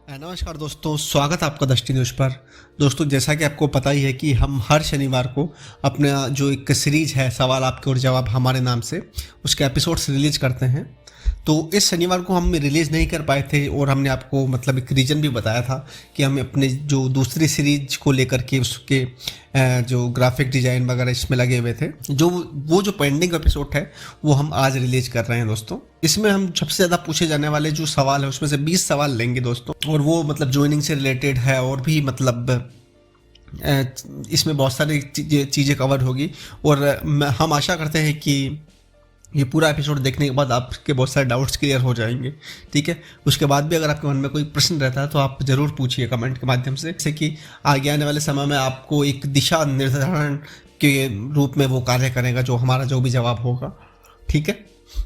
नमस्कार दोस्तों, स्वागत है आपका दृष्टि न्यूज़ पर। दोस्तों, जैसा कि आपको पता ही है कि हम हर शनिवार को अपना जो एक सीरीज है सवाल आपके और जवाब हमारे नाम से, उसके एपिसोड्स रिलीज करते हैं। तो इस शनिवार को हम रिलीज़ नहीं कर पाए थे और हमने आपको मतलब एक रीज़न भी बताया था कि हम अपने जो दूसरी सीरीज को लेकर के उसके जो ग्राफिक डिज़ाइन वगैरह इसमें लगे हुए थे, जो पेंडिंग एपिसोड है वो हम आज रिलीज कर रहे हैं दोस्तों। इसमें हम सबसे ज़्यादा पूछे जाने वाले जो सवाल है उसमें से 20 सवाल लेंगे दोस्तों, और वो मतलब ज्वाइनिंग से रिलेटेड है और भी मतलब इसमें बहुत सारी चीज़ें कवर होगी। और हम आशा करते हैं कि ये पूरा एपिसोड देखने के बाद आपके बहुत सारे डाउट्स क्लियर हो जाएंगे। ठीक है, उसके बाद भी अगर आपके मन में कोई प्रश्न रहता है तो आप ज़रूर पूछिए कमेंट के माध्यम से, जैसे कि आगे आने वाले समय में आपको एक दिशा निर्धारण के रूप में वो कार्य करेगा जो हमारा जो भी जवाब होगा। ठीक है,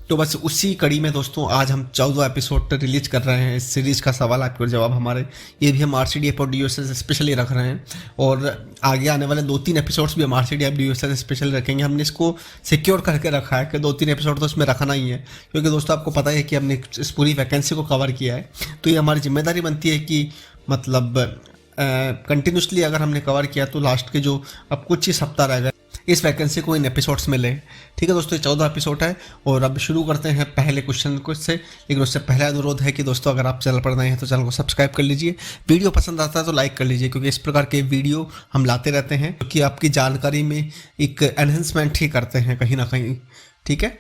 तो बस उसी कड़ी में दोस्तों आज हम 14 एपिसोड रिलीज कर रहे हैं इस सीरीज़ का सवाल आपके और जवाब हमारे। ये भी हम RCDF और DOSS स्पेशली रख रहे हैं, और आगे आने वाले 2-3 एपिसोड्स भी हम RCDF DOSS स्पेशल रखेंगे। हमने इसको सिक्योर करके रखा है कि 2-3 एपिसोड तो इसमें रखना ही है, क्योंकि दोस्तों आपको पता है कि हमने इस पूरी वैकेंसी को कवर किया है। तो ये हमारी जिम्मेदारी बनती है कि मतलब कंटिन्यूसली अगर हमने कवर किया तो लास्ट के जो अब कुछ ही सप्ताह रह गए इस वैकेंसी को इन एपिसोड्स में लें। ठीक है दोस्तों, ये 14 एपिसोड है और अब शुरू करते हैं पहले क्वेश्चन को से। लेकिन उससे पहले अनुरोध है कि दोस्तों अगर आप चैनल पर नए हैं तो चैनल को सब्सक्राइब कर लीजिए, वीडियो पसंद आता है तो लाइक कर लीजिए, क्योंकि इस प्रकार के वीडियो हम लाते रहते हैं क्योंकि आपकी जानकारी में एक एनहेंसमेंट ही करते हैं कहीं ना कहीं। ठीक है,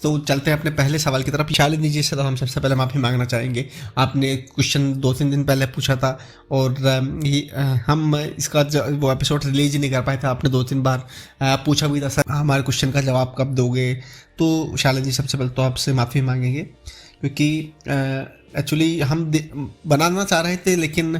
तो चलते हैं अपने पहले सवाल की तरफ। शालिनी जी से तो हम सबसे पहले माफ़ी मांगना चाहेंगे। आपने क्वेश्चन 2-3 दिन पहले पूछा था और हम इसका वो एपिसोड रिलीज ही नहीं कर पाए थे। आपने 2-3 बार पूछा भी था, सर हमारे क्वेश्चन का जवाब कब दोगे। तो शालिनी जी सबसे पहले तो आपसे माफ़ी मांगेंगे, क्योंकि एक्चुअली हम बनाना चाह रहे थे लेकिन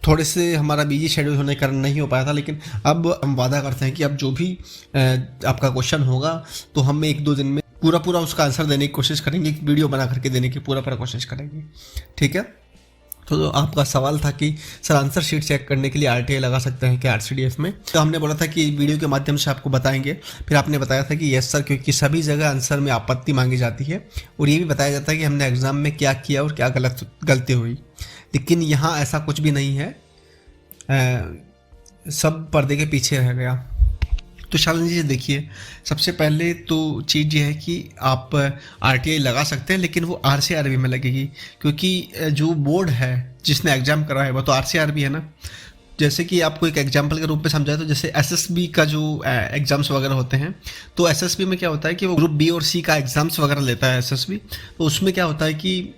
थोड़े से हमारा बिजी शेड्यूल होने के कारण नहीं हो पाया था। लेकिन अब हम वादा करते हैं कि अब जो भी आपका क्वेश्चन होगा तो हम 1-2 दिन में पूरा उसका आंसर देने की कोशिश करेंगे, वीडियो बना करके देने की पूरा कोशिश करेंगे। ठीक है, तो आपका सवाल था कि सर आंसर शीट चेक करने के लिए RTI लगा सकते हैं क्या RCDF में। तो हमने बोला था कि वीडियो के माध्यम से आपको बताएंगे। फिर आपने बताया था कि यस सर, क्योंकि सभी जगह आंसर में आपत्ति मांगी जाती है और ये भी बताया जाता है कि हमने एग्जाम में क्या किया और क्या गलती हुई। लेकिन यहाँ ऐसा कुछ भी नहीं है, सब पर्दे के पीछे रह गया। तो शालिनी जी देखिए, सबसे पहले तो चीज़ ये है कि आप RTI लगा सकते हैं, लेकिन वो RCRB में लगेगी, क्योंकि जो बोर्ड है जिसने एग्ज़ाम करा है वो तो RCRB है ना। जैसे कि आपको एक एग्जांपल के रूप में समझाए तो जैसे SSB का जो एग्ज़ाम्स वगैरह होते हैं, तो SSB में क्या होता है कि वो ग्रुप B और C का एग्ज़ाम्स वगैरह लेता है SSB। तो उसमें क्या होता है कि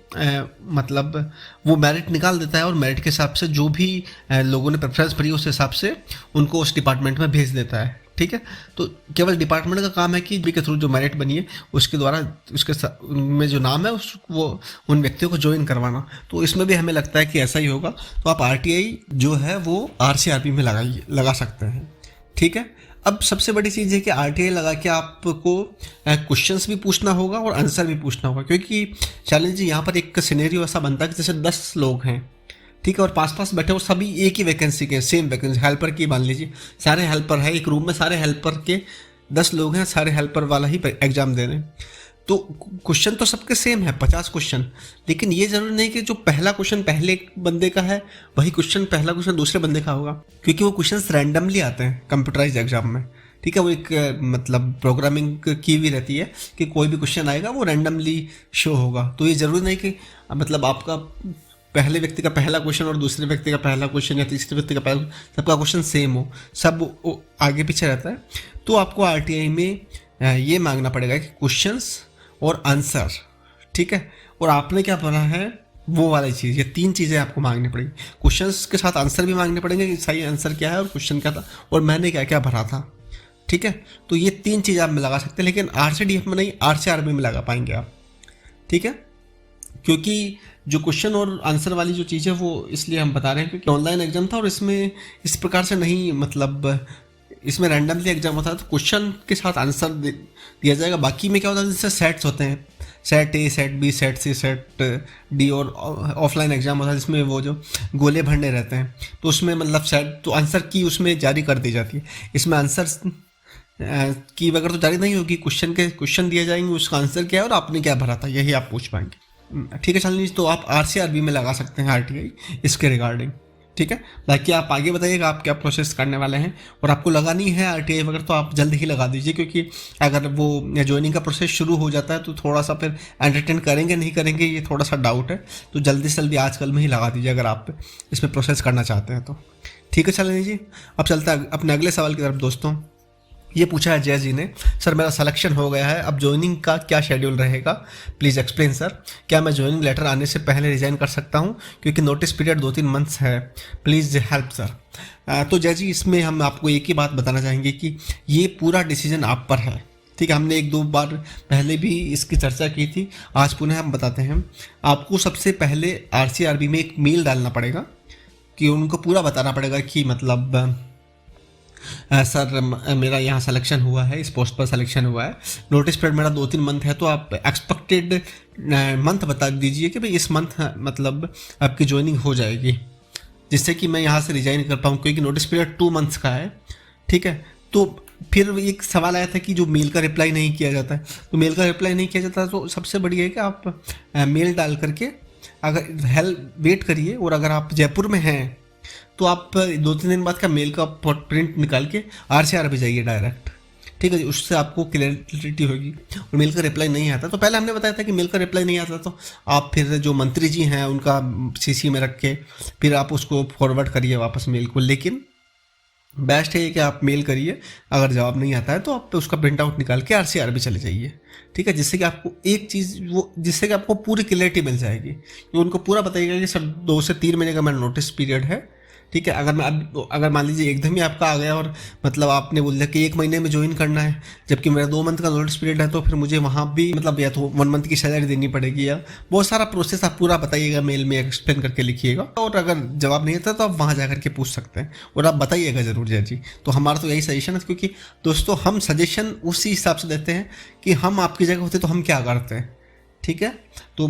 मतलब वो मेरिट निकाल देता है और मेरिट के हिसाब से जो भी लोगों ने प्रेफरेंस भरी उस हिसाब से उनको उस डिपार्टमेंट में भेज देता है। ठीक है, तो केवल डिपार्टमेंट का काम है कि बी के थ्रू जो मेरिट बनी है उसके द्वारा उसके में जो नाम है वो उन व्यक्तियों को ज्वाइन करवाना। तो इसमें भी हमें लगता है कि ऐसा ही होगा। तो आप RTI जो है वो RCRB में लगा सकते हैं। ठीक है, अब सबसे बड़ी चीज़ है कि RTI लगा के आपको क्वेश्चंस भी पूछना होगा और आंसर भी पूछना होगा, क्योंकि शालिनी जी यहाँ पर एक सिनेरियो ऐसा बनता है कि जैसे 10 लोग हैं, ठीक है, और पास बैठे और सभी एक ही वैकेंसी के, सेम वैकेंसी हेल्पर की मान लीजिए, सारे हेल्पर है एक रूम में, सारे हेल्पर के 10 लोग हैं, सारे हेल्पर वाला ही एग्जाम दे रहे हैं। तो क्वेश्चन तो सबके सेम है, 50 क्वेश्चन, लेकिन ये जरूरी नहीं कि जो पहला क्वेश्चन पहले बंदे का है वही पहला क्वेश्चन दूसरे बंदे का होगा, क्योंकि वो क्वेश्चन रैंडमली आते हैं कंप्यूटराइज एग्जाम में। ठीक है, वो एक मतलब प्रोग्रामिंग की भी रहती है कि कोई भी क्वेश्चन आएगा वो रैंडमली शो होगा। तो ये जरूरी नहीं कि मतलब आपका पहले व्यक्ति का पहला क्वेश्चन और दूसरे व्यक्ति का पहला क्वेश्चन या तीसरे व्यक्ति का पहला, सबका क्वेश्चन सेम हो, सब आगे पीछे रहता है। तो आपको RTI में ये मांगना पड़ेगा कि क्वेश्चंस और आंसर। ठीक है, और आपने क्या भरा है वो वाली चीज़, ये 3 चीज़ें आपको मांगनी पड़ेगी। क्वेश्चंस के साथ आंसर भी मांगने पड़ेंगे कि सही आंसर क्या है और क्वेश्चन क्या था और मैंने क्या क्या भरा था। ठीक है, तो ये 3 चीज़ें आप में लगा सकते हैं, लेकिन RCDF में नहीं, RCRB में लगा पाएंगे आप। ठीक है, क्योंकि जो क्वेश्चन और आंसर वाली जो चीज़ है वो इसलिए हम बता रहे हैं क्योंकि ऑनलाइन एग्जाम था और इसमें इस प्रकार से नहीं, मतलब इसमें रैंडमली एग्जाम होता है तो क्वेश्चन के साथ आंसर दिया जाएगा। बाकी में क्या होता है, जैसे सेट्स होते हैं, set A, set B, set C, set D, और ऑफलाइन एग्जाम होता है जिसमें वो जो गोले भरने रहते हैं, तो उसमें मतलब सेट तो आंसर की उसमें जारी कर दी जाती है। इसमें आंसर की वगैरह तो जारी नहीं होगी, क्वेश्चन दिए जाएंगे, उसका आंसर क्या है और आपने क्या भरा था यही आप पूछ पाएंगे। ठीक है शालिनी जी, तो आप RCRB में लगा सकते हैं RTI इसके रिगार्डिंग। ठीक है, बाकी आप आगे बताइएगा आप क्या प्रोसेस करने वाले हैं, और आपको लगानी है RTI वगैरह तो आप जल्द ही लगा दीजिए, क्योंकि अगर वो ज्वाइनिंग का प्रोसेस शुरू हो जाता है तो थोड़ा सा फिर एंटरटेन करेंगे नहीं करेंगे ये थोड़ा सा डाउट है। तो जल्दी से जल्दी आजकल में ही लगा दीजिए अगर आप इसमें प्रोसेस करना चाहते हैं तो। ठीक है शालिनी जी, अब चलता है अपने अगले सवाल की तरफ दोस्तों। ये पूछा है जय जी ने, सर मेरा सिलेक्शन हो गया है, अब ज्वाइनिंग का क्या शेड्यूल रहेगा, प्लीज़ एक्सप्लेन सर। क्या मैं ज्वाइनिंग लेटर आने से पहले रिजाइन कर सकता हूँ, क्योंकि नोटिस पीरियड 2-3 मंथ्स है, प्लीज़ हेल्प सर। तो जय जी, इसमें हम आपको एक ही बात बताना चाहेंगे कि ये पूरा डिसीजन आप पर है। ठीक है, हमने 1-2 बार पहले भी इसकी चर्चा की थी, आज पुनः हम बताते हैं। आपको सबसे पहले RCRB में एक मेल डालना पड़ेगा कि उनको पूरा बताना पड़ेगा कि मतलब सर मेरा यहाँ सिलेक्शन हुआ है, इस पोस्ट पर सिलेक्शन हुआ है, नोटिस पीरियड मेरा 2-3 मंथ है, तो आप एक्सपेक्टेड मंथ बता दीजिए कि भाई इस मंथ मतलब आपकी ज्वाइनिंग हो जाएगी, जिससे कि मैं यहाँ से रिजाइन कर पाऊँ, क्योंकि नोटिस पीरियड 2 मंथ्स का है। ठीक है, तो फिर एक सवाल आया था कि जो मेल का रिप्लाई नहीं किया जाता है, तो मेल का रिप्लाई नहीं किया जाता तो सबसे बढ़िया है कि आप मेल डाल करके अगर वेट करिए, और अगर आप जयपुर में हैं तो आप 2-3 दिन बाद का मेल का प्रिंट निकाल के RCRB जाइए डायरेक्ट। ठीक है जी, उससे आपको क्लियरिटी होगी। और मेल का रिप्लाई नहीं आता तो पहले हमने बताया था कि मेल का रिप्लाई नहीं आता तो आप फिर जो मंत्री जी हैं उनका CC में रख के फिर आप उसको फॉरवर्ड करिए वापस मेल को। लेकिन बेस्ट है कि आप मेल करिए, अगर जवाब नहीं आता है तो आप उसका प्रिंट आउट निकाल के RCRB चले जाइए। ठीक है, जिससे कि आपको एक चीज़ जिससे कि आपको पूरी क्लियरिटी मिल जाएगी। उनको पूरा बताइएगा कि सर 2 से 3 महीने का मेरा नोटिस पीरियड है। ठीक है, अगर मान लीजिए एकदम ही आपका आ गया और मतलब आपने बोल दिया कि 1 महीने में ज्वाइन करना है, जबकि मेरा 2 मंथ का नोटिस पीरियड है, तो फिर मुझे वहाँ भी मतलब या तो 1 मंथ की सैलरी देनी पड़ेगी, या बहुत सारा प्रोसेस आप पूरा बताइएगा, मेल में एक्सप्लेन करके लिखिएगा। और अगर जवाब नहीं आता तो आप वहाँ जा करके पूछ सकते हैं, और आप बताइएगा ज़रूर जय जी। तो हमारा तो यही सजेशन है, क्योंकि दोस्तों हम सजेशन उसी हिसाब से देते हैं कि हम आपकी जगह होते तो हम क्या करते हैं। ठीक है, तो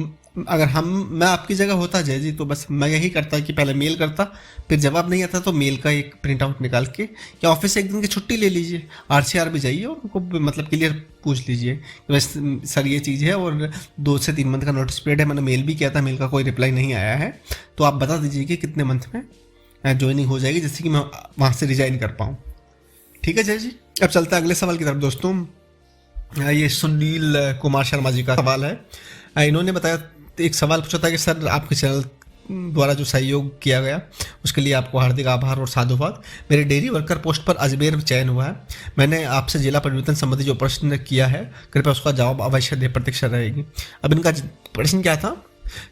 अगर मैं आपकी जगह होता जय जी तो बस मैं यही करता कि पहले मेल करता, फिर जवाब नहीं आता तो मेल का एक प्रिंट आउट निकाल के या ऑफिस से 1 दिन की छुट्टी ले लीजिए, RCRB जाइए और उनको मतलब क्लियर पूछ लीजिए कि बस सर ये चीज़ है और 2 से 3 मंथ का नोटिस पीरियड है, मैंने मेल भी किया था, मेल का कोई रिप्लाई नहीं आया है, तो आप बता दीजिए कि कितने मंथ में ज्वाइनिंग हो जाएगी, जिससे कि मैं वहाँ से रिजाइन कर पाऊँ। ठीक है जय जी, अब चलता है अगले सवाल की तरफ दोस्तों। ये सुनील कुमार शर्मा जी का सवाल है। इन्होंने बताया, एक सवाल पूछा था कि सर आपके चैनल द्वारा जो सहयोग किया गया उसके लिए आपको हार्दिक आभार और साधुवाद। मेरे डेयरी वर्कर पोस्ट पर अजमेर में चयन हुआ है, मैंने आपसे जिला परिवर्तन संबंधी जो प्रश्न किया है कृपया उसका जवाब अवश्य दे, प्रतीक्षा रहेगी। अब इनका प्रश्न क्या था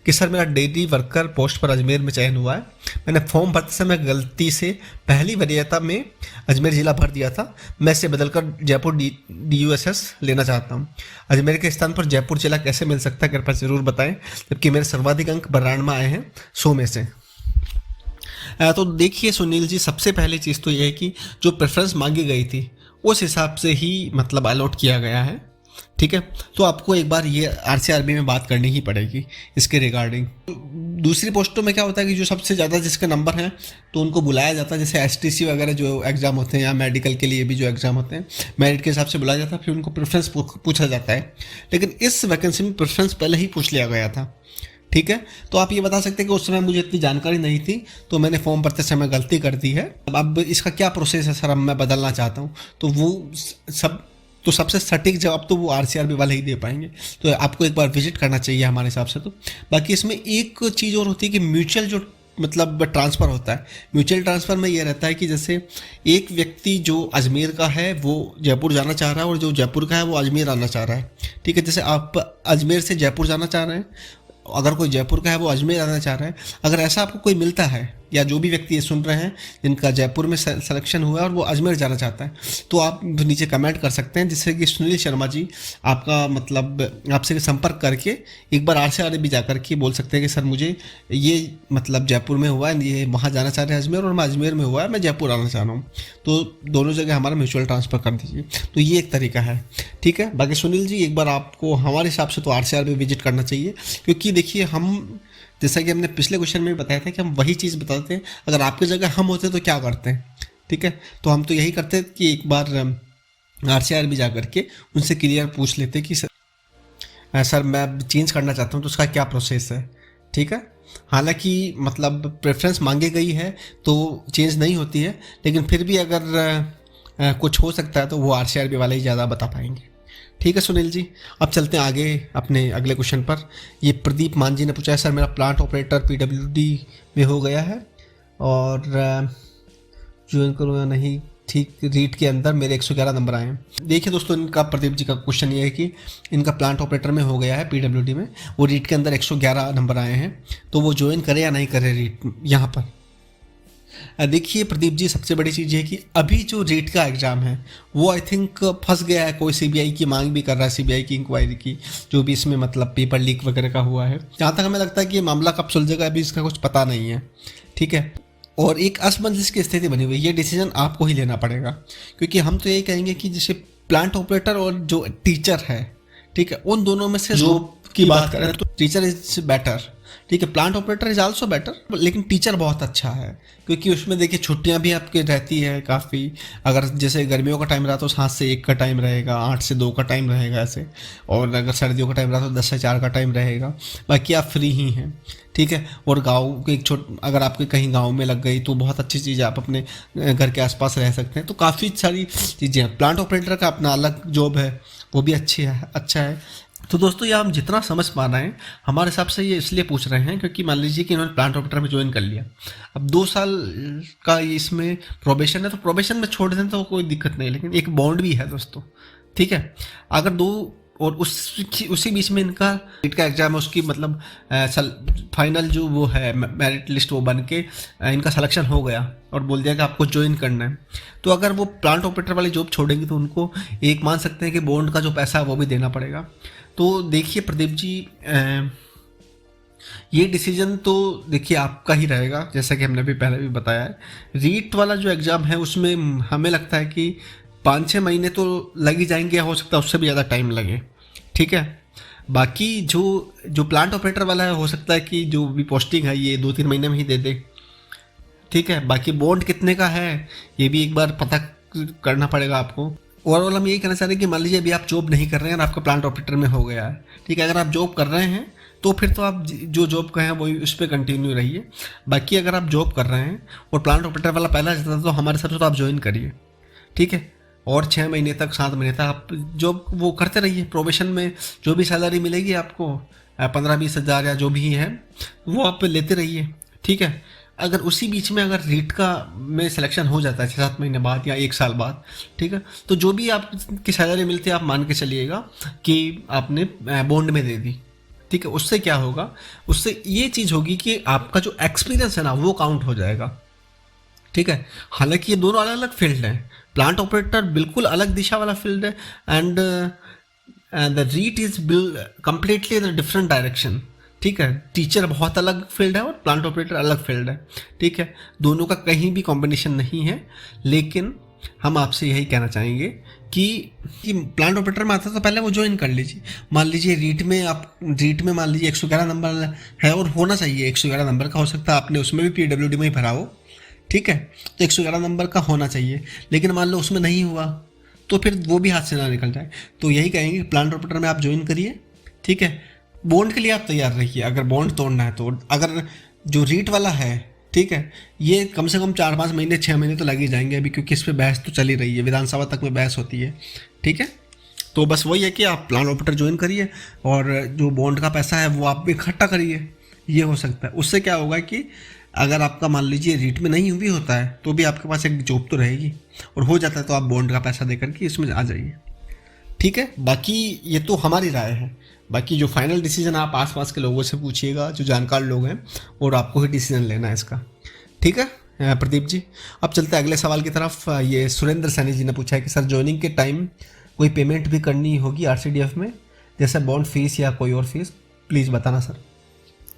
कि सर मेरा डेयरी वर्कर पोस्ट पर अजमेर में चयन हुआ है, मैंने फॉर्म भरते समय गलती से पहली वरीयता में अजमेर ज़िला भर दिया था, मैं इसे बदलकर जयपुर DUSS लेना चाहता हूँ। अजमेर के स्थान पर जयपुर जिला कैसे मिल सकता है कृपया ज़रूर बताएं, जबकि मेरे सर्वाधिक अंक 92 आए हैं 100 में से। तो देखिए सुनील जी, सबसे पहली चीज़ तो ये है कि जो प्रेफरेंस मांगी गई थी उस हिसाब से ही मतलब अलॉट किया गया है। ठीक है, तो आपको एक बार ये RCRB में बात करनी ही पड़ेगी इसके रिगार्डिंग। दूसरी पोस्टों में क्या होता है कि जो सबसे ज़्यादा जिसके नंबर हैं तो उनको बुलाया जाता है, जैसे STC वगैरह जो एग्ज़ाम होते हैं या मेडिकल के लिए भी जो एग्ज़ाम होते हैं मेरिट के हिसाब से बुलाया जाता है, फिर उनको प्रेफरेंस पूछा जाता है। लेकिन इस वैकेंसी में प्रेफरेंस पहले ही पूछ लिया गया था। ठीक है, तो आप ये बता सकते हैं कि उस समय मुझे इतनी जानकारी नहीं थी तो मैंने फॉर्म भरते समय गलती कर दी है, अब इसका क्या प्रोसेस है सर, अब मैं बदलना चाहता हूँ, तो वो सबसे सटीक जवाब तो वो RCRB वाले ही दे पाएंगे। तो आपको एक बार विजिट करना चाहिए हमारे हिसाब से। तो बाकी इसमें एक चीज़ और होती है कि म्यूचुअल जो मतलब ट्रांसफ़र होता है, म्यूचुअल ट्रांसफ़र में ये रहता है कि जैसे एक व्यक्ति जो अजमेर का है वो जयपुर जाना चाह रहा है और जो जयपुर का है वो अजमेर आना चाह रहा है। ठीक है, जैसे आप अजमेर से जयपुर जाना चाह रहे हैं, अगर कोई जयपुर का है वो अजमेर आना चाह रहा है, अगर ऐसा आपको कोई मिलता है या जो भी व्यक्ति ये सुन रहे हैं जिनका जयपुर में सिलेक्शन हुआ है और वो अजमेर जाना चाहता है, तो आप नीचे कमेंट कर सकते हैं, जिससे कि सुनील शर्मा जी आपका मतलब आपसे संपर्क करके एक बार RCRB जा कर के बोल सकते हैं कि सर मुझे ये मतलब जयपुर में हुआ है, ये वहाँ जाना चाह रहे हैं अजमेर, और मैं अजमेर में हुआ है, मैं जयपुर आना चाह रहा हूँ, तो दोनों जगह हमारा म्यूचुअल ट्रांसफ़र कर दीजिए। तो ये एक तरीका है। ठीक है, बाकी सुनील जी एक बार आपको हमारे हिसाब से तो RCRB विजिट करना चाहिए, क्योंकि देखिए हम जैसा कि हमने पिछले क्वेश्चन में बताया था कि हम वही चीज़ बताते हैं, अगर आपकी जगह हम होते तो क्या करते हैं। ठीक है, तो हम तो यही करते कि एक बार RCRB जा करके उनसे क्लियर पूछ लेते कि सर मैं चेंज करना चाहता हूँ तो उसका क्या प्रोसेस है, ठीक है। हालांकि मतलब प्रेफरेंस मांगी गई है तो चेंज नहीं होती है, लेकिन फिर भी अगर कुछ हो सकता है तो वो RCRB वाले ही ज़्यादा बता पाएंगे। ठीक है सुनील जी, अब चलते हैं आगे अपने अगले क्वेश्चन पर। ये प्रदीप मान जी ने पूछा है, सर मेरा प्लांट ऑपरेटर PWD में हो गया है और ज्वाइन करूँ या नहीं, ठीक रीट के अंदर मेरे 111 नंबर आए हैं। देखिए दोस्तों, इनका प्रदीप जी का क्वेश्चन ये है कि इनका प्लांट ऑपरेटर में हो गया है PWD में, वो रीट के अंदर 111 नंबर आए हैं, तो वो ज्वाइन करे या नहीं करे रीट यहाँ पर। देखिए प्रदीप जी, सबसे बड़ी चीज़ है कि अभी जो रीट का एग्ज़ाम है वो आई थिंक फंस गया है। कोई CBI की मांग भी कर रहा है, CBI की इंक्वायरी की, जो भी इसमें मतलब पेपर लीक वगैरह का हुआ है। जहाँ तक हमें लगता है कि ये मामला कब सुलझेगा अभी इसका कुछ पता नहीं है, ठीक है। और एक असमंजस की स्थिति बनी हुई है, ये डिसीजन आपको ही लेना पड़ेगा, क्योंकि हम तो यही कहेंगे कि जैसे प्लांट ऑपरेटर और जो टीचर है, ठीक है, उन दोनों में से जो की बात करें तो टीचर इज बेटर, ठीक है। Plant operator is also better, लेकिन टीचर बहुत अच्छा है, क्योंकि उसमें देखिए छुट्टियां भी आपके रहती है काफ़ी। अगर जैसे गर्मियों का टाइम रहा तो 7 से 1 का टाइम रहेगा, 8 से 2 का टाइम रहेगा ऐसे, और अगर सर्दियों का टाइम रहा तो 10 से 4 का टाइम रहेगा। बाकी आप फ्री ही हैं, ठीक है। और गाँव के अगर आपके कहीं गाँव में लग गई तो बहुत अच्छी चीज़ है, आप अपने घर के आसपास रह सकते हैं। तो काफ़ी सारी चीज़ें हैं। प्लांट ऑपरेटर का अपना अलग जॉब है, वो भी अच्छा है। तो दोस्तों ये हम जितना समझ पा रहे हैं, हमारे हिसाब से ये इसलिए पूछ रहे हैं क्योंकि मान लीजिए कि इन्होंने प्लांट ऑपरेटर में ज्वाइन कर लिया, अब 2 साल का इसमें प्रोबेशन है, तो प्रोबेशन में छोड़ दें तो कोई दिक्कत नहीं, लेकिन एक बॉन्ड भी है दोस्तों, ठीक है। अगर 2 और उसी बीच में इनका नीट का एग्जाम है, उसकी मतलब फाइनल जो वो है मेरिट लिस्ट वो बन के इनका सिलेक्शन हो गया और बोल दिया कि आपको ज्वाइन करना है, तो अगर वो प्लांट ऑपरेटर वाली जॉब छोड़ेंगे तो उनको एक मान सकते हैं कि बॉन्ड का जो पैसा है वो भी देना पड़ेगा। तो देखिए प्रदीप जी, ये डिसीजन तो देखिए आपका ही रहेगा, जैसा कि हमने भी पहले भी बताया है। रीट वाला जो एग्ज़ाम है उसमें हमें लगता है कि 5-6 महीने तो लग ही जाएंगे, या हो सकता है उससे भी ज़्यादा टाइम लगे, ठीक है। बाकी जो प्लांट ऑपरेटर वाला है, हो सकता है कि जो भी पोस्टिंग है ये 2-3 महीने में ही दे दे, ठीक है। बाकी बॉन्ड कितने का है ये भी एक बार पता करना पड़ेगा आपको। ओवरऑल हम यही कहना चाह रहे हैं कि मान लीजिए अभी आप जॉब नहीं कर रहे हैं और आपका प्लांट ऑपरेटर में हो गया है, ठीक है। अगर आप जॉब कर रहे हैं तो फिर तो आप जो जॉब का है वही उस पर कंटिन्यू रहिए। बाकी अगर आप जॉब कर रहे हैं और प्लांट ऑपरेटर वाला पहला जाता है तो हमारे हिसाब से तो आप ज्वाइन करिए, ठीक है। और 6 महीने तक 7 महीने तक आप जॉब वो करते रहिए। प्रोबेशन में जो भी सैलरी मिलेगी आपको 15-20 हज़ार या जो भी है वो आप लेते रहिए, ठीक है। अगर उसी बीच में अगर रीट का में सिलेक्शन हो जाता है 6-7 महीने बाद या 1 साल बाद, ठीक है, तो जो भी आपकी सैलरी मिलती है आप मान के चलिएगा कि आपने बॉन्ड में दे दी, ठीक है। उससे क्या होगा, उससे ये चीज़ होगी कि आपका जो एक्सपीरियंस है ना वो काउंट हो जाएगा, ठीक है। हालांकि ये दोनों अलग अलग फील्ड हैं, प्लांट ऑपरेटर बिल्कुल अलग दिशा वाला फील्ड है एंड द रीट is completely in different direction, ठीक है। टीचर बहुत अलग फील्ड है और प्लांट ऑपरेटर अलग फील्ड है, ठीक है। दोनों का कहीं भी कॉम्बिनेशन नहीं है, लेकिन हम आपसे यही कहना चाहेंगे कि प्लांट ऑपरेटर में आता है तो पहले वो ज्वाइन कर लीजिए। मान लीजिए रीट में मान लीजिए 111 नंबर है और होना चाहिए 111 नंबर का, हो सकता है आपने उसमें भी PWD में ही भरा हो, ठीक है, तो 111 नंबर का होना चाहिए। लेकिन मान लो उसमें नहीं हुआ तो फिर वो भी हाथ से ना निकल जाए। तो यही कहेंगे कि प्लांट ऑपरेटर में आप ज्वाइन करिए, ठीक है। बॉन्ड के लिए आप तैयार रहिए अगर बॉन्ड तोड़ना है तो। अगर जो रीट वाला है, ठीक है, ये कम से कम 4-5 महीने 6 महीने तो लग ही जाएंगे अभी, क्योंकि इस पर बहस तो चली रही है, विधानसभा तक में बहस होती है, ठीक है। तो बस वही है कि आप प्लांट ऑपरेटर ज्वाइन करिए और जो बॉन्ड का पैसा है वो आप इकट्ठा करिए, ये हो सकता है। उससे क्या होगा कि अगर आपका मान लीजिए रीट में नहीं भी होता है तो भी आपके पास एक जॉब तो रहेगी, और हो जाता है तो आप बॉन्ड का पैसा दे करके इसमें आ जाइए, ठीक है। बाकी ये तो हमारी राय है, बाकी जो फाइनल डिसीजन आप आसपास के लोगों से पूछिएगा, जो जानकार लोग हैं, और आपको ही डिसीजन लेना है इसका, ठीक है प्रदीप जी। अब चलते हैं अगले सवाल की तरफ। ये सुरेंद्र सैनी जी ने पूछा है कि सर ज्वाइनिंग के टाइम कोई पेमेंट भी करनी होगी RCDF में, जैसे बॉन्ड फीस या कोई और फीस, प्लीज़ बताना सर।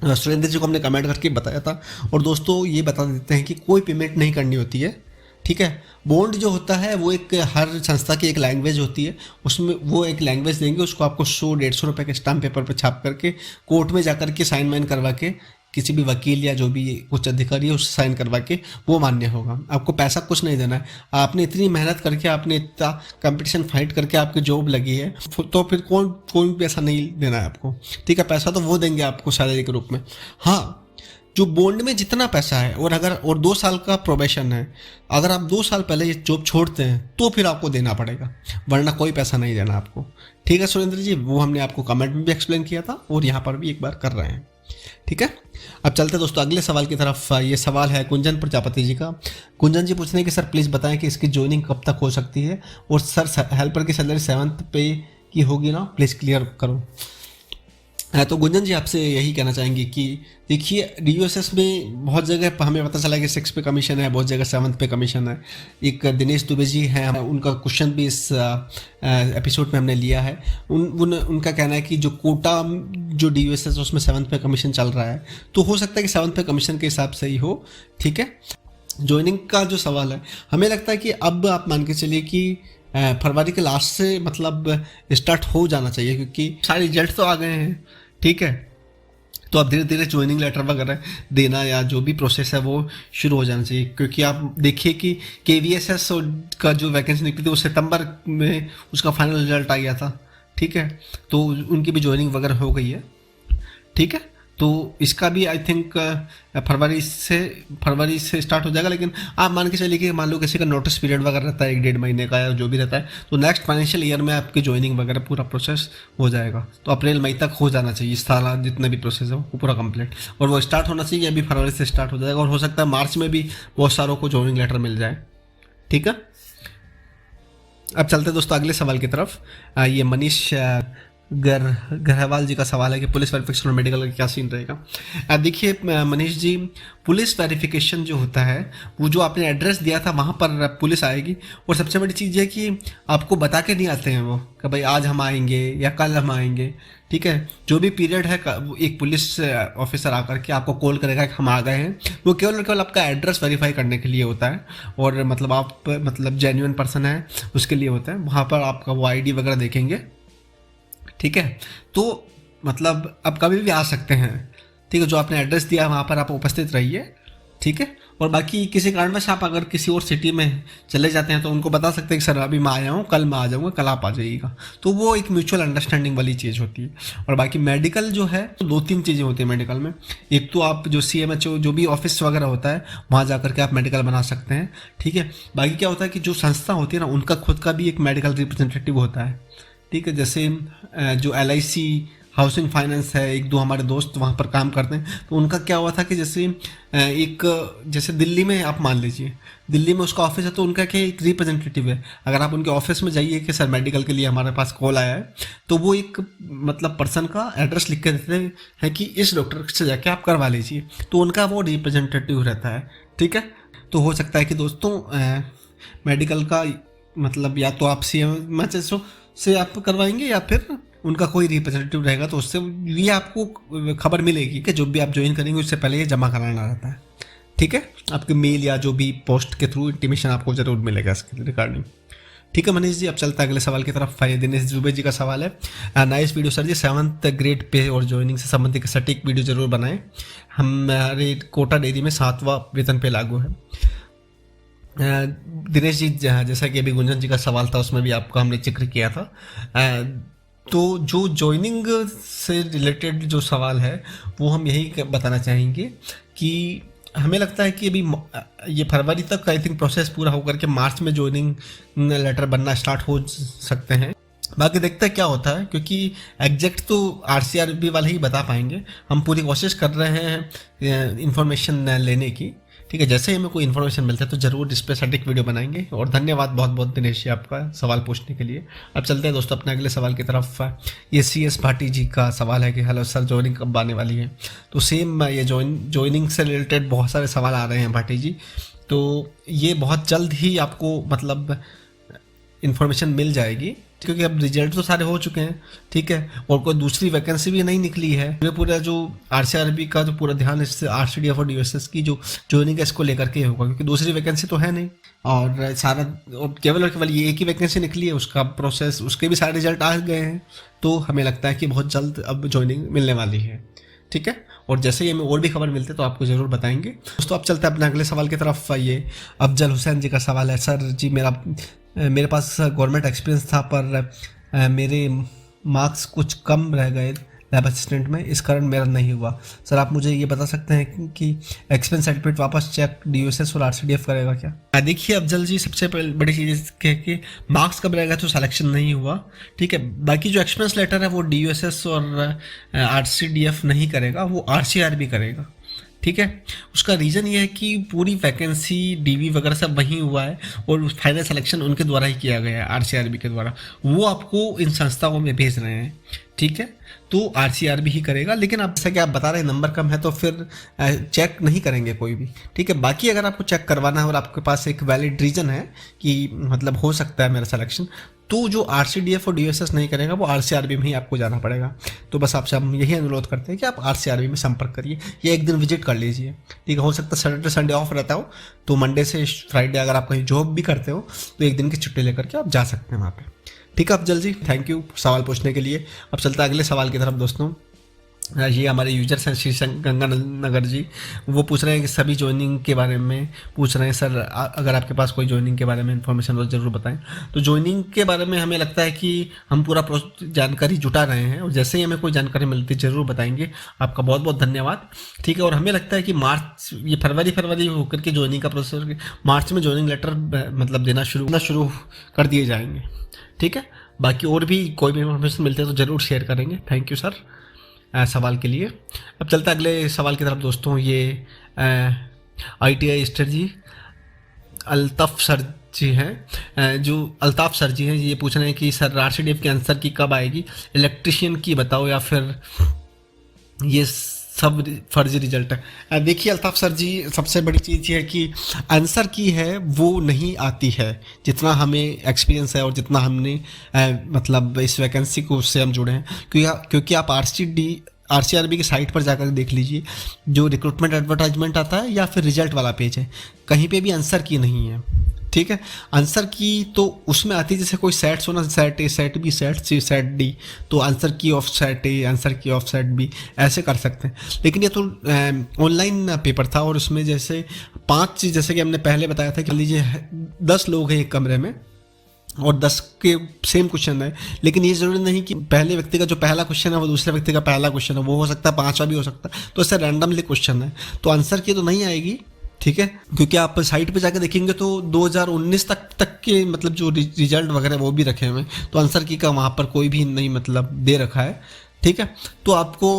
सुरेंद्र जी को हमने कमेंट करके बताया था, और दोस्तों ये बता देते हैं कि कोई पेमेंट नहीं करनी होती है, ठीक है। बॉन्ड जो होता है वो एक हर संस्था की एक लैंग्वेज होती है, उसमें वो एक लैंग्वेज देंगे, उसको आपको 100-150 रुपये के स्टाम्प पेपर पर छाप करके कोर्ट में जा कर के साइन वाइन करवा के किसी भी वकील या जो भी कुछ अधिकारी है उससे साइन करवा के वो मान्य होगा। आपको पैसा कुछ नहीं देना है। आपने इतनी मेहनत करके, आपने इतना कंपटीशन फाइट करके आपकी जॉब लगी है, तो फिर कोई पैसा नहीं देना है आपको, ठीक है। पैसा तो वो देंगे आपको सैलरी के रूप में। हाँ, जो बॉन्ड में जितना पैसा है और 2 साल का प्रोबेशन है, अगर आप 2 साल पहले ये जॉब छोड़ते हैं तो फिर आपको देना पड़ेगा, वरना कोई पैसा नहीं देना आपको, ठीक है सुरेंद्र जी। वो हमने आपको कमेंट में भी एक्सप्लेन किया था और यहाँ पर भी एक बार कर रहे हैं, ठीक है। अब चलते हैं दोस्तों अगले सवाल की तरफ। ये सवाल है कुंजन प्रजापति जी का। कुंजन जी पूछ रहे हैं कि सर प्लीज़ बताएं कि इसकी ज्वाइनिंग कब तक हो सकती है, और सर हेल्पर की सैलरी 7th पे की होगी ना, प्लीज़ क्लियर करो। तो गुंजन जी आपसे यही कहना चाहेंगे कि देखिए DOSS में बहुत जगह हमें पता चला कि 6 पे कमीशन है, बहुत जगह 7th पे कमीशन है। एक दिनेश दुबे जी हैं, उनका क्वेश्चन भी इस एपिसोड में हमने लिया है। उनका कहना है कि जो कोटा जो DOSS उसमें 7th पे कमीशन चल रहा है, तो हो सकता है कि 7th पे कमीशन के हिसाब से ही हो, ठीक है। ज्वाइनिंग का जो सवाल है, हमें लगता है कि अब आप मान के चलिए कि फरवरी के लास्ट से मतलब स्टार्ट हो जाना चाहिए, क्योंकि सारे रिजल्ट तो आ गए हैं, ठीक है। तो अब धीरे धीरे ज्वाइनिंग लेटर वगैरह देना या जो भी प्रोसेस है वो शुरू हो जाना चाहिए, क्योंकि आप देखिए कि KVSS का जो वैकेंसी निकली थी वो सितंबर में उसका फाइनल रिजल्ट आ गया था, ठीक है। तो उनकी भी ज्वाइनिंग वगैरह हो गई है, ठीक है। तो इसका भी आई थिंक फरवरी से स्टार्ट हो जाएगा। लेकिन आप मान के चलिए कि मान लो किसी का नोटिस पीरियड वगैरह रहता है 1-1.5 महीने का या जो भी रहता है, तो नेक्स्ट फाइनेंशियल ईयर में आपकी ज्वाइनिंग वगैरह पूरा प्रोसेस हो जाएगा। तो अप्रैल मई तक हो जाना चाहिए, इस साल जितना भी प्रोसेस है वो पूरा कंप्लीट, और वो स्टार्ट होना चाहिए। अभी फरवरी से स्टार्ट हो जाएगा और हो सकता है मार्च में भी बहुत सारों को ज्वाइनिंग लेटर मिल जाए, ठीक है। अब चलते दोस्तों अगले सवाल की तरफ। ये मनीष गहवाल जी का सवाल है कि पुलिस वेरिफिकेशन और मेडिकल का क्या सीन रहेगा। देखिए मनीष जी, पुलिस वेरिफिकेशन जो होता है वो जो आपने एड्रेस दिया था वहाँ पर पुलिस आएगी, और सबसे बड़ी चीज़ है कि आपको बता के नहीं आते हैं वो कि भाई आज हम आएंगे या कल हम आएंगे, ठीक है। जो भी पीरियड है एक पुलिस ऑफिसर आकर के आपको कॉल करेगा कि हम आ गए हैं, वो केवल और केवल आपका एड्रेस वेरीफाई करने के लिए होता है, और मतलब आप मतलब जेन्युइन पर्सन है उसके लिए होता है। वहाँ पर आपका वो ID वगैरह देखेंगे, ठीक है। तो मतलब आप कभी भी आ सकते हैं, ठीक है। जो आपने एड्रेस दिया वहाँ पर आप उपस्थित रहिए, ठीक है। और बाकी किसी कारणवश आप अगर किसी और सिटी में चले जाते हैं तो उनको बता सकते हैं कि सर अभी मैं आया हूँ, कल मैं आ जाऊँगा, कल आप आ जाइएगा। तो वो एक म्यूचुअल अंडरस्टैंडिंग वाली चीज़ होती है। और बाकी मेडिकल जो है तो 2-3 चीज़ें होती है मेडिकल में। एक तो आप जो CMHO जो भी ऑफिस वगैरह होता है वहाँ जा करके आप मेडिकल बना सकते हैं, ठीक है। बाकी क्या होता है कि जो संस्था होती है ना, उनका खुद का भी एक मेडिकल रिप्रेजेंटेटिव होता है, ठीक है। जैसे जो LIC हाउसिंग फाइनेंस है, 1-2 हमारे दोस्त वहाँ पर काम करते हैं, तो उनका क्या हुआ था कि जैसे दिल्ली में आप मान लीजिए, दिल्ली में उसका ऑफिस है, तो उनका क्या एक रिप्रेजेंटेटिव है। अगर आप उनके ऑफिस में जाइए कि सर मेडिकल के लिए हमारे पास कॉल आया है, तो वो एक मतलब पर्सन का एड्रेस लिख के देते हैं कि इस डॉक्टर से जाके आप करवा लीजिए, तो उनका वो रिप्रेजेंटेटिव रहता है, ठीक है। तो हो सकता है कि दोस्तों मेडिकल का मतलब या तो आप CMHO से आप करवाएंगे या फिर उनका कोई रिप्रेजेंटेटिव रहेगा, तो उससे ये आपको खबर मिलेगी कि जो भी आप ज्वाइन करेंगे उससे पहले ये जमा कराना रहता है, ठीक है। आपके मेल या जो भी पोस्ट के थ्रू इंटीमेशन आपको जरूर मिलेगा इसके रिगार्डिंग, ठीक है मनीष जी। अब चलता है अगले सवाल की तरफ। दिनेश दुबे जी का सवाल है, नाइस वीडियो सर जी, 7th ग्रेड पे और ज्वाइनिंग से संबंधित सटीक वीडियो जरूर बनाएं। हमारे कोटा डेयरी में 7वां वेतन पे लागू है। दिनेश जी, जैसा कि अभी गुंजन जी का सवाल था उसमें भी आपका हमने जिक्र किया था। तो जो ज्वाइनिंग से रिलेटेड जो सवाल है वो हम यही बताना चाहेंगे कि हमें लगता है कि अभी ये फरवरी तक आई थिंक प्रोसेस पूरा होकर के मार्च में ज्वाइनिंग लेटर बनना स्टार्ट हो सकते हैं। बाकी देखते हैं क्या होता है, क्योंकि एग्जैक्ट तो RCRB वाले ही बता पाएंगे। हम पूरी कोशिश कर रहे हैं इन्फॉर्मेशन लेने की, ठीक है। जैसे ही हमें कोई इन्फॉर्मेशन मिलता है तो जरूर इस पर सटीक वीडियो बनाएंगे। और धन्यवाद बहुत बहुत दिनेश जी आपका सवाल पूछने के लिए। अब चलते हैं दोस्तों अपने अगले सवाल की तरफ। ये CS भाटी जी का सवाल है कि हेलो सर, ज्वाइनिंग कब आने वाली है। तो सेम ये ज्वाइनिंग से रिलेटेड बहुत सारे सवाल आ रहे हैं भाटी जी, तो ये बहुत जल्द ही आपको मतलब इन्फॉर्मेशन मिल जाएगी, क्योंकि अब रिजल्ट तो सारे हो चुके हैं, ठीक है। और कोई दूसरी वैकेंसी भी नहीं निकली है। पूरा जो RCRB का जो पूरा ध्यान इससे RCDF और DOSS की जो ज्वाइनिंग है इसको लेकर के होगा, क्योंकि दूसरी वैकेंसी तो है नहीं। और सारा केवल और केवल ये एक ही वैकेंसी निकली है, उसका प्रोसेस उसके भी सारे रिजल्ट आ गए हैं। तो हमें लगता है कि बहुत जल्द अब ज्वाइनिंग मिलने वाली है, ठीक है, और जैसे ही हमें और भी खबर मिलते हैं तो आपको ज़रूर बताएंगे। दोस्तों अब चलते हैं अपने अगले सवाल की तरफ। ये अफजल हुसैन जी का सवाल है। सर जी मेरे पास गवर्नमेंट एक्सपीरियंस था पर मेरे मार्क्स कुछ कम रह गए लैब असिस्टेंट में, इस कारण मेरा नहीं हुआ। सर आप मुझे ये बता सकते हैं कि एक्सपीरियंस सर्टिफिकेट वापस चेक DSS और RCDF करेगा क्या? देखिए अफजल जी, सबसे बड़ी चीज़ है कि मार्क्स कम रहेगा तो सिलेक्शन नहीं हुआ, ठीक है। बाकी जो एक्सपीरियंस लेटर है वो DSS और RCDF नहीं करेगा, वो RCRB करेगा, ठीक है। उसका रीज़न ये है कि पूरी वैकेंसी DV वगैरह सब वहीं हुआ है और फाइनल सिलेक्शन उनके द्वारा ही किया गया है, RCRB के द्वारा। वो आपको इन संस्थाओं में भेज रहे हैं, ठीक है, तो RCRB ही करेगा। लेकिन अब जैसा कि आप बता रहे हैं नंबर कम है तो फिर चेक नहीं करेंगे कोई भी, ठीक है। बाकी अगर आपको चेक करवाना है और आपके पास एक वैलिड रीज़न है कि मतलब हो सकता है मेरा सिलेक्शन, तो जो RCDF और DSS नहीं करेगा वो RCRB में ही आपको जाना पड़ेगा। तो बस आपसे हम यही अनुरोध करते हैं कि आप RCRB में संपर्क करिए या एक दिन विजिट कर लीजिए, ठीक है। हो सकता है सैटरडे संडे ऑफ रहता हो तो मंडे से फ्राइडे अगर आप कहीं जॉब भी करते हो तो एक दिन की छुट्टी लेकर के आप जा सकते हैं वहाँ पे, ठीक है। अफजल जी थैंक यू सवाल पूछने के लिए। अब चलता है अगले सवाल की तरफ। दोस्तों ये हमारे यूजर्स हैं श्री गंगानगर जी, वो पूछ रहे हैं कि सभी ज्वाइनिंग के बारे में पूछ रहे हैं। सर अगर आपके पास कोई ज्वाइनिंग के बारे में इन्फॉर्मेशन हो ज़रूर बताएं। तो ज्वाइनिंग के बारे में हमें लगता है कि हम पूरा जानकारी जुटा रहे हैं और जैसे ही हमें कोई जानकारी मिलती ज़रूर बताएंगे। आपका बहुत बहुत धन्यवाद, ठीक है। और हमें लगता है कि मार्च ये फरवरी होकर के ज्वाइनिंग का प्रोसेस, मार्च में ज्वाइनिंग लेटर मतलब देना शुरू कर दिए जाएंगे, ठीक है। बाकी और भी कोई भी इन्फॉर्मेशन मिलते हैं तो ज़रूर शेयर करेंगे। थैंक यू सर सवाल के लिए। अब चलता है अगले सवाल की तरफ। दोस्तों ये ITI स्ट्रेटजी अल्ताफ़ सर जी हैं, जो अल्ताफ़ सर जी हैं, ये पूछ रहे हैं कि सर RCDF के आंसर की कब आएगी, इलेक्ट्रिशियन की बताओ या फिर ये सब फर्जी रिजल्ट है। देखिए अल्ताफ़ सर जी, सबसे बड़ी चीज़ ये है कि आंसर की है वो नहीं आती है, जितना हमें एक्सपीरियंस है और जितना हमने मतलब इस वैकेंसी को उससे हम जुड़े हैं। क्योंकि आप RCRB की साइट पर जाकर देख लीजिए, जो रिक्रूटमेंट एडवर्टाइजमेंट आता है या फिर रिजल्ट वाला पेज है, कहीं पे भी आंसर की नहीं है, ठीक है। आंसर की तो उसमें आती है जैसे कोई सेट्स हो ना, set A set B set C set D, तो आंसर की ऑफ सेट A आंसर की ऑफ सेट B ऐसे कर सकते हैं। लेकिन ये तो ऑनलाइन पेपर था और उसमें जैसे 5, जैसे कि हमने पहले बताया था कि लीजिए 10 लोग हैं एक कमरे में और 10 के सेम क्वेश्चन है, लेकिन ये ज़रूरी नहीं कि पहले व्यक्ति का जो पहला क्वेश्चन है वो दूसरे व्यक्ति का पहला क्वेश्चन है, वो हो सकता है 5वां भी हो सकता है। तो इससे रैंडमली क्वेश्चन है, तो आंसर की तो नहीं आएगी, ठीक है। क्योंकि आप साइट पे जाकर देखेंगे तो 2019 तक के मतलब जो रिजल्ट वगैरह वो भी रखे हुए हैं, तो आंसर की का वहाँ पर कोई भी नहीं मतलब दे रखा है, ठीक है। तो आपको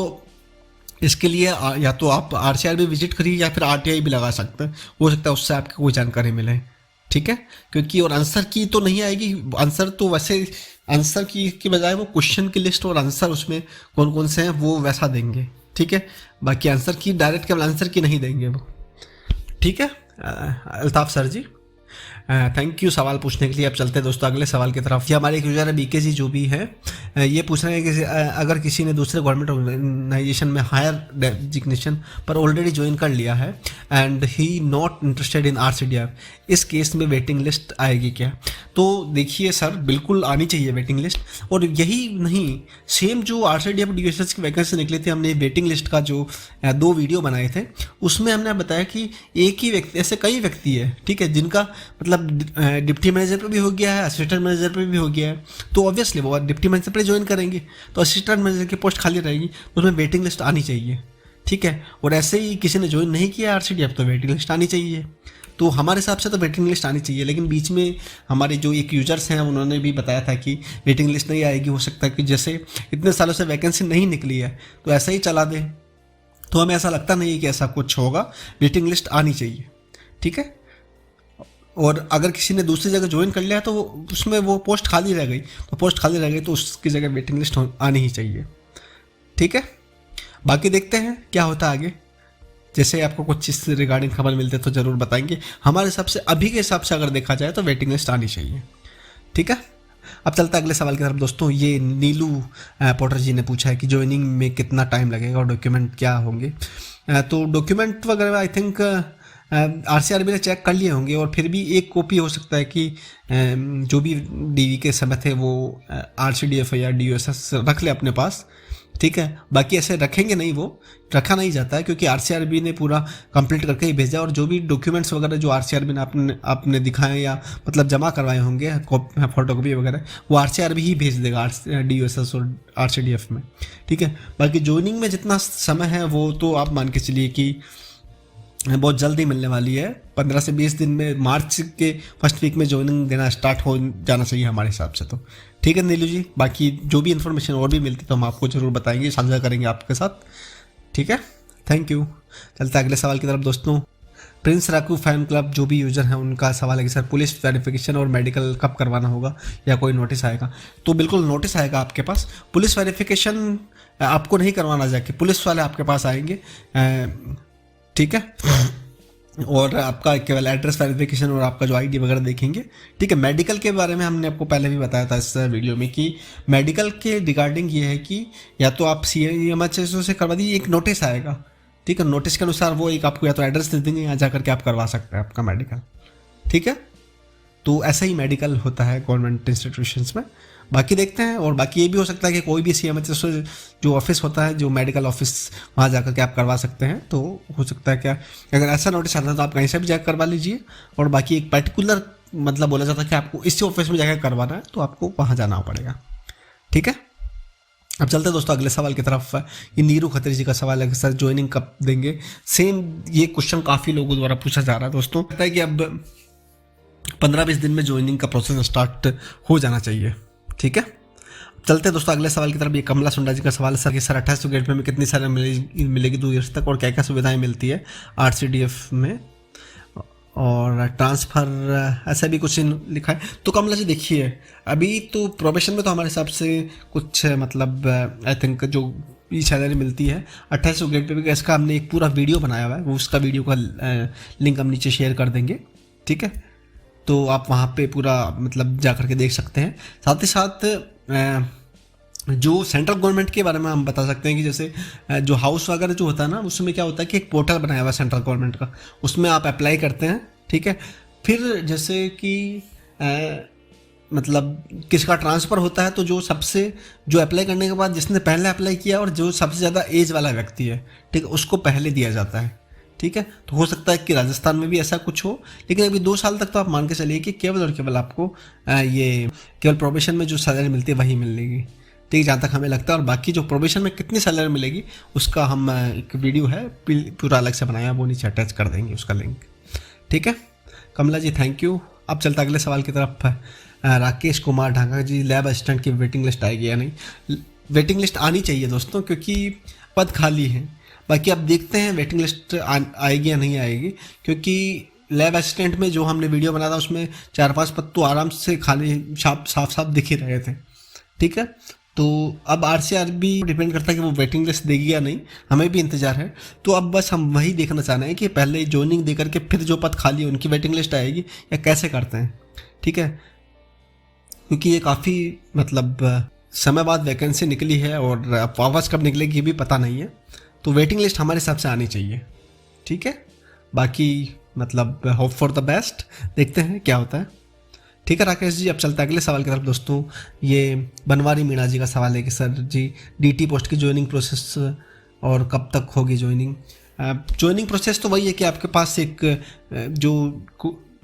इसके लिए या तो आप RCRB विजिट करिए या फिर RTI भी लगा सकते हैं, हो सकता है उससे आपको कोई जानकारी मिले, ठीक है। क्योंकि और आंसर की तो नहीं आएगी, आंसर तो वैसे आंसर की बजाय वो क्वेश्चन की लिस्ट और आंसर उसमें कौन कौन से हैं वो वैसा देंगे, ठीक है। बाकी आंसर की डायरेक्ट केवल आंसर की नहीं देंगे वो, ठीक है। Altaf sir ji thank you सवाल पूछने के लिए। अब चलते हैं दोस्तों अगले सवाल की तरफ। ये हमारे एक यूजर है BK जी, जो भी है ये पूछ रहे हैं कि अगर किसी ने दूसरे गवर्नमेंट ऑर्गेनाइजेशन में हायर डेजिग्नेशन पर ऑलरेडी ज्वाइन कर लिया है and he not interested in RCDF, इस केस में वेटिंग लिस्ट आएगी क्या? तो देखिए सर, बिल्कुल आनी चाहिए वेटिंग लिस्ट। और यही नहीं, सेम जो RCDF DSS की वैकेंसी निकली थी, हमने वेटिंग लिस्ट का जो 2 वीडियो बनाए थे उसमें हमने बताया कि एक ही व्यक्ति, ऐसे कई व्यक्ति है, ठीक है, जिनका मतलब डिप्टी मैनेजर पे भी हो गया है, असिस्टेंट मैनेजर पे भी हो गया है, तो ऑब्वियसली वो डिप्टी मैनेजर पे ज्वाइन करेंगे तो असिस्टेंट मैनेजर की पोस्ट खाली रहेगी, तो उसमें वेटिंग लिस्ट आनी चाहिए, ठीक है। और ऐसे ही किसी ने ज्वाइन नहीं किया RCDF तो वेटिंग लिस्ट आनी चाहिए। तो हमारे हिसाब से तो वेटिंग लिस्ट आनी चाहिए, लेकिन बीच में हमारे जो एक यूजर्स हैं उन्होंने भी बताया था कि वेटिंग लिस्ट नहीं आएगी, हो सकता है कि जैसे इतने सालों से वैकेंसी नहीं निकली है तो ऐसा ही चला दें। तो हमें ऐसा लगता नहीं है कि ऐसा कुछ होगा, वेटिंग लिस्ट आनी चाहिए, ठीक है। और अगर किसी ने दूसरी जगह ज्वाइन कर लिया तो उसमें वो पोस्ट खाली रह गई, तो पोस्ट खाली रह गई तो उसकी जगह वेटिंग लिस्ट आनी ही चाहिए, ठीक है। बाकी देखते हैं क्या होता है आगे, जैसे आपको कुछ चीज़ से रिगार्डिंग खबर मिलती है तो ज़रूर बताएंगे। हमारे हिसाब से अभी के हिसाब से अगर देखा जाए तो वेटिंग लिस्ट आनी चाहिए, ठीक है। अब चलता है अगले सवाल की तरफ। दोस्तों ये नीलू पोटर जी ने पूछा है कि ज्वाइनिंग में कितना टाइम लगेगा और डॉक्यूमेंट क्या होंगे। तो डॉक्यूमेंट वगैरह आई थिंक RCRB ने चेक कर लिए होंगे, और फिर भी एक कॉपी हो सकता है कि जो भी DV के समय थे वो RCDF या DSS रख ले अपने पास, ठीक है। बाकी ऐसे रखेंगे नहीं, वो रखा नहीं जाता है क्योंकि आरसीआरबी ने पूरा कंप्लीट करके ही भेजा, और जो भी डॉक्यूमेंट्स वगैरह जो आरसीआरबी ने आपने दिखाए या मतलब जमा करवाए होंगे फोटोकॉपी वगैरह, वो आरसीआरबी ही भेज देगा DOSS और RCDF में। ठीक है। बाकी ज्वाइनिंग में जितना समय है वो तो आप मान के चलिए कि बहुत जल्दी मिलने वाली है। 15 से 20 दिन में, मार्च के फर्स्ट वीक में ज्वाइनिंग देना स्टार्ट हो जाना चाहिए हमारे हिसाब से तो। ठीक है नीलू जी, बाकी जो भी इन्फॉर्मेशन और भी मिलती तो हम आपको जरूर बताएंगे, साझा करेंगे आपके साथ। ठीक है, थैंक यू। चलते अगले सवाल की तरफ दोस्तों। प्रिंस राकू फैन क्लब जो भी यूजर हैं उनका सवाल है कि सर पुलिस वेरिफिकेशन और मेडिकल कब करवाना होगा या कोई नोटिस आएगा? तो बिल्कुल नोटिस आएगा आपके पास। पुलिस वेरिफिकेशन आपको नहीं करवाना जाके, पुलिस वाले आपके पास आएंगे, ठीक है, और आपका केवल एड्रेस वेरिफिकेशन और आपका जो आईडी वगैरह देखेंगे। ठीक है। मेडिकल के बारे में हमने आपको पहले भी बताया था इस वीडियो में कि मेडिकल के रिगार्डिंग ये है कि या तो आप CMHSO से करवा दीजिए, एक नोटिस आएगा। ठीक है। नोटिस के अनुसार वो एक आपको या तो एड्रेस दे देंगे, यहाँ जा करके आप करवा सकते हैं आपका मेडिकल। ठीक है। तो ऐसा ही मेडिकल होता है गवर्नमेंट इंस्टीट्यूशंस में। बाकी देखते हैं, और बाकी ये भी हो सकता है कि कोई भी CMHSO जो ऑफिस होता है, जो मेडिकल ऑफिस, वहाँ जाकर के आप करवा सकते हैं। तो हो सकता है क्या, अगर ऐसा नोटिस आता है तो आप कहीं से भी जाकर करवा लीजिए, और बाकी एक पर्टिकुलर मतलब बोला जाता है कि आपको इसी ऑफिस में जाकर करवाना है तो आपको वहाँ जाना पड़ेगा। ठीक है। अब चलते हैं दोस्तों अगले सवाल की तरफ। ये नीरू खत्री जी का सवाल है कि सर ज्वाइनिंग कब देंगे? सेम ये क्वेश्चन काफ़ी लोगों द्वारा पूछा जा रहा है दोस्तों। लगता है कि अब 15-20 दिन में ज्वाइनिंग का प्रोसेस स्टार्ट हो जाना चाहिए। ठीक है। चलते हैं दोस्तों अगले सवाल की तरफ। ये कमला सुंडा जी का सवाल है सर कि सर 2800 गेट में कितनी सारी मिलेगी 2 ईयर्स तक, और क्या क्या सुविधाएं मिलती है RCDF में, और ट्रांसफ़र ऐसा भी कुछ लिखा है। तो कमला जी देखिए, अभी तो प्रोबेशन में तो हमारे हिसाब से कुछ मतलब आई थिंक जो ये सैलरी मिलती है 2800 गेट पे भी, इसका हमने एक पूरा वीडियो बनाया हुआ है, वो उसका वीडियो का लिंक हम नीचे शेयर कर देंगे। ठीक है। तो आप वहाँ पे पूरा मतलब जा कर के देख सकते हैं। साथ ही साथ जो सेंट्रल गवर्नमेंट के बारे में हम बता सकते हैं कि जैसे जो हाउस वगैरह जो होता है ना, उसमें क्या होता है कि एक पोर्टल बनाया हुआ है सेंट्रल गवर्नमेंट का, उसमें आप अप्लाई करते हैं। ठीक है। फिर जैसे कि मतलब किसका ट्रांसफ़र होता है, तो जो अप्लाई करने के बाद जिसने पहले अप्लाई किया और जो सबसे ज़्यादा एज वाला व्यक्ति है, ठीक है, उसको पहले दिया जाता है। ठीक है। तो हो सकता है कि राजस्थान में भी ऐसा कुछ हो, लेकिन अभी 2 साल तक तो आप मान के चलिए कि केवल और केवल आपको ये केवल प्रोबेशन में जो सैलरी मिलती है वही मिलेगी। ठीक है, जहाँ तक हमें लगता है। और बाकी जो प्रोबेशन में कितनी सैलरी मिलेगी उसका हम एक वीडियो है पूरा अलग से बनाया, वो नीचे अटैच कर देंगे उसका लिंक। ठीक है कमला जी, थैंक यू। अब चलता अगले सवाल की तरफ। राकेश कुमार ढांगा जी, लैब असिस्टेंट की वेटिंग लिस्ट आएगी या नहीं? वेटिंग लिस्ट आनी चाहिए दोस्तों, क्योंकि पद खाली हैं। बाकी अब देखते हैं वेटिंग लिस्ट आएगी या नहीं आएगी, क्योंकि लैब असिस्टेंट में जो हमने वीडियो बनाया था उसमें 4-5 पद तो आराम से खाली साफ दिख ही रहे थे। ठीक है। तो अब RCRB डिपेंड करता है कि वो वेटिंग लिस्ट देगी या नहीं, हमें भी इंतज़ार है। तो अब बस हम वही देखना चाह रहे हैं कि पहले ज्वाइनिंग दे करके फिर जो पद खाली है उनकी वेटिंग लिस्ट आएगी या कैसे करते हैं। ठीक है। क्योंकि ये काफ़ी मतलब समय बाद वैकेंसी निकली है, और वापस कब निकलेगी ये भी पता नहीं है। तो वेटिंग लिस्ट हमारे हिसाब से आनी चाहिए। ठीक है। बाकी मतलब होप फॉर द बेस्ट, देखते हैं क्या होता है। ठीक है राकेश जी, अब चलते हैं अगले सवाल की तरफ दोस्तों। ये बनवारी मीणा जी का सवाल है कि सर जी DT पोस्ट की ज्वाइनिंग प्रोसेस और कब तक होगी ज्वाइनिंग? ज्वाइनिंग प्रोसेस तो वही है कि आपके पास एक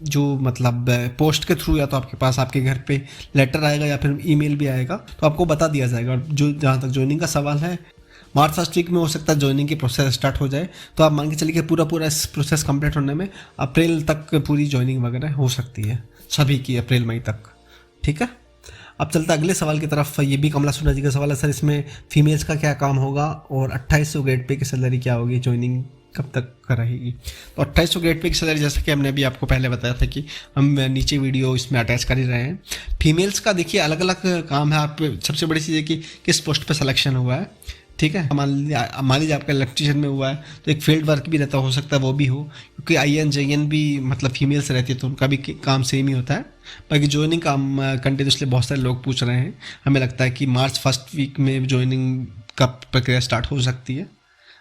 जो मतलब पोस्ट के थ्रू या तो आपके पास आपके घर पे लेटर आएगा या फिर ईमेल भी आएगा, तो आपको बता दिया जाएगा। और जो जहाँ तक ज्वाइनिंग का सवाल है, मार्च फर्स्ट वीक में हो सकता है ज्वाइनिंग की प्रोसेस स्टार्ट हो जाए, तो आप मान के चलिए कि पूरा इस प्रोसेस कंप्लीट होने में अप्रैल तक पूरी ज्वाइनिंग वगैरह हो सकती है सभी की, अप्रैल मई तक। ठीक है। अब चलता अगले सवाल की तरफ। ये भी कमला सुंडा जी का सवाल है सर, इसमें फीमेल्स का क्या काम होगा और 2800 ग्रेड पे की सैलरी क्या होगी, ज्वाइनिंग कब तक रहेगी? तो 2800 ग्रेड पे की सैलरी, जैसा कि हमने अभी आपको पहले बताया था कि हम नीचे वीडियो इसमें अटैच कर ही रहे हैं। फीमेल्स का देखिए अलग अलग काम है। आप सबसे बड़ी चीज़ है कि किस पोस्ट पे सिलेक्शन हुआ है। ठीक है। मान लीजिए आपका इलेक्ट्रीशियन में हुआ है तो एक फील्ड वर्क भी रहता, हो सकता है वो भी हो, क्योंकि IN JN भी मतलब फीमेल्स रहती है तो उनका भी काम सेम ही होता है। बाकी ज्वाइनिंग काम कंटिन्यूसली बहुत सारे लोग पूछ रहे हैं, हमें लगता है कि मार्च फर्स्ट वीक में ज्वाइनिंग का प्रक्रिया स्टार्ट हो सकती है।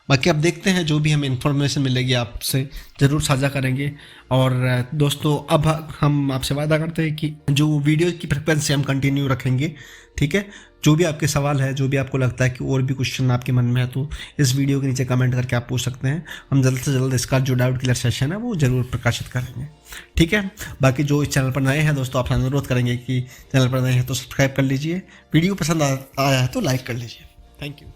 बाकी अब देखते हैं, जो भी हमें इन्फॉर्मेशन मिलेगी आपसे ज़रूर साझा करेंगे। और दोस्तों अब हम आपसे वादा करते हैं कि जो वीडियो की फ्रिक्वेंसी हम कंटिन्यू रखेंगे। ठीक है। जो भी आपके सवाल है, जो भी आपको लगता है कि और भी क्वेश्चन आपके मन में है, तो इस वीडियो के नीचे कमेंट करके आप पूछ सकते हैं। हम जल्द से जल्द इसका जो डाउट क्लियर सेशन है वो ज़रूर प्रकाशित करेंगे। ठीक है, बाकी जो इस चैनल पर नए हैं दोस्तों, आपसे अनुरोध करेंगे कि चैनल पर नए हैं तो सब्सक्राइब कर लीजिए, वीडियो पसंद आया है तो लाइक कर लीजिए। Thank you.